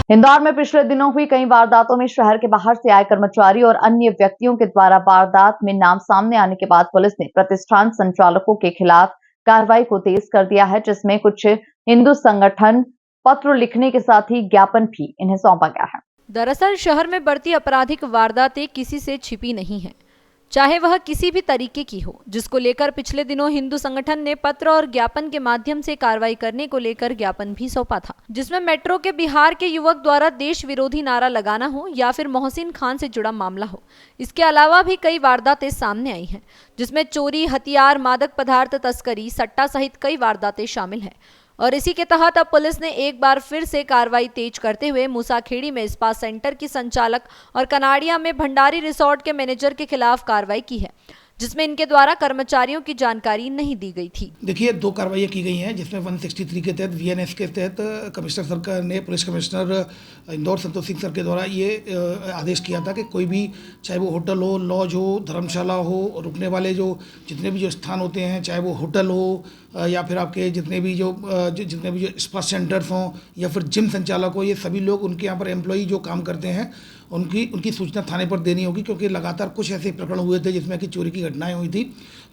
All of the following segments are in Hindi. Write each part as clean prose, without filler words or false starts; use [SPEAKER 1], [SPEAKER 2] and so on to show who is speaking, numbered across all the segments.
[SPEAKER 1] इंदौर में पिछले दिनों हुई कई वारदातों में शहर के बाहर से आए कर्मचारी और अन्य व्यक्तियों के द्वारा वारदात में नाम सामने आने के बाद पुलिस ने प्रतिष्ठान संचालकों के खिलाफ कार्रवाई को तेज कर दिया है, जिसमें कुछ हिंदू संगठन पत्र लिखने के साथ ही ज्ञापन भी इन्हें सौंपा गया है।
[SPEAKER 2] दरअसल शहर में बढ़ती आपराधिक वारदातें किसी से छिपी नहीं है, चाहे वह किसी भी तरीके की हो, जिसको लेकर पिछले दिनों हिंदू संगठन ने पत्र और ज्ञापन के माध्यम से कार्रवाई करने को लेकर ज्ञापन भी सौंपा था, जिसमें मेट्रो के बिहार के युवक द्वारा देश विरोधी नारा लगाना हो या फिर मोहसिन खान से जुड़ा मामला हो। इसके अलावा भी कई वारदातें सामने आई हैं, जिसमें चोरी, हथियार, मादक पदार्थ तस्करी, सट्टा सहित कई वारदातें शामिल हैं। और इसी के तहत अब पुलिस ने एक बार फिर से कार्रवाई तेज करते हुए मूसाखेड़ी में स्पा सेंटर की संचालक और कनाड़िया में भंडारी रिसोर्ट के मैनेजर के खिलाफ कार्रवाई की है, जिसमें इनके द्वारा कर्मचारियों की जानकारी नहीं दी गई थी।
[SPEAKER 3] देखिए, 2 कार्रवाइयाँ की गई हैं, जिसमें 163 के तहत VNS के तहत कमिश्नर सर ने police commissioner Indore Santosh Singh sir के द्वारा ये आदेश किया था कि कोई भी, चाहे वो होटल हो, लॉज हो, धर्मशाला हो, रुकने वाले जो जितने भी जो स्थान होते हैं, चाहे वो होटल हो या फिर आपके जितने भी जो स्पा सेंटर्स हों या फिर जिम संचालक हो, ये सभी लोग, उनके यहाँ पर एम्प्लॉई जो काम करते हैं, उनकी सूचना थाने पर देनी होगी, क्योंकि लगातार कुछ ऐसे प्रकरण हुए थे जिसमें कि चोरी की घटनाएं हुई थी,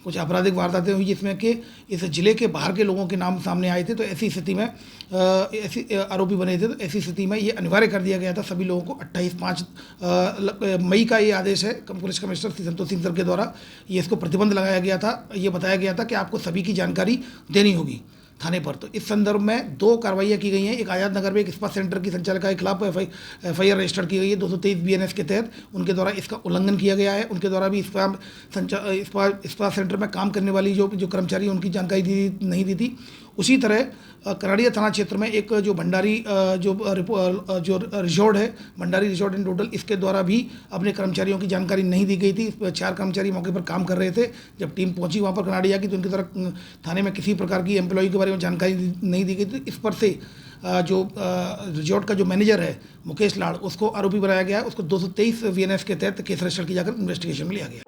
[SPEAKER 3] कुछ आपराधिक वारदातें हुई जिसमें कि इस जिले के बाहर के लोगों के नाम सामने आए थे। तो ऐसी स्थिति में ऐसी आरोपी बने थे, तो ऐसी स्थिति में ये अनिवार्य कर दिया गया था सभी लोगों को। 28 मई का ये आदेश है police commissioner Shri Santosh Singh sir के द्वारा, ये इसको प्रतिबंध लगाया गया था। ये बताया गया था कि आपको सभी की जानकारी देनी होगी थाने पर। तो इस संदर्भ में 2 कार्रवाइयाँ की गई हैं। एक आजाद नगर में एक स्पा सेंटर की संचालिका के खिलाफ FIR रजिस्टर्ड की गई है 223 BNS के तहत। उनके द्वारा इसका उल्लंघन किया गया है। उनके द्वारा भी स्पा सेंटर में काम करने वाली जो कर्मचारी, उनकी जानकारी नहीं दी थी। उसी तरह कनाड़िया थाना क्षेत्र में एक जो भंडारी जो रिजॉर्ट है, भंडारी रिजॉर्ट एंड होटल, इसके द्वारा भी अपने कर्मचारियों की जानकारी नहीं दी गई थी। 4 कर्मचारी मौके पर काम कर रहे थे। जब टीम पहुंची वहां पर कनाड़िया की, तो उनकी द्वारा थाने में किसी प्रकार की एम्प्लॉय के बारे में जानकारी नहीं दी गई थी। इस पर से जो रिजॉर्ट का जो मैनेजर है मुकेश लाड़, उसको आरोपी बनाया गया है। उसको 223 VNS के तहत केस रजिस्टर किया जाकर इन्वेस्टिगेशन में लिया गया है।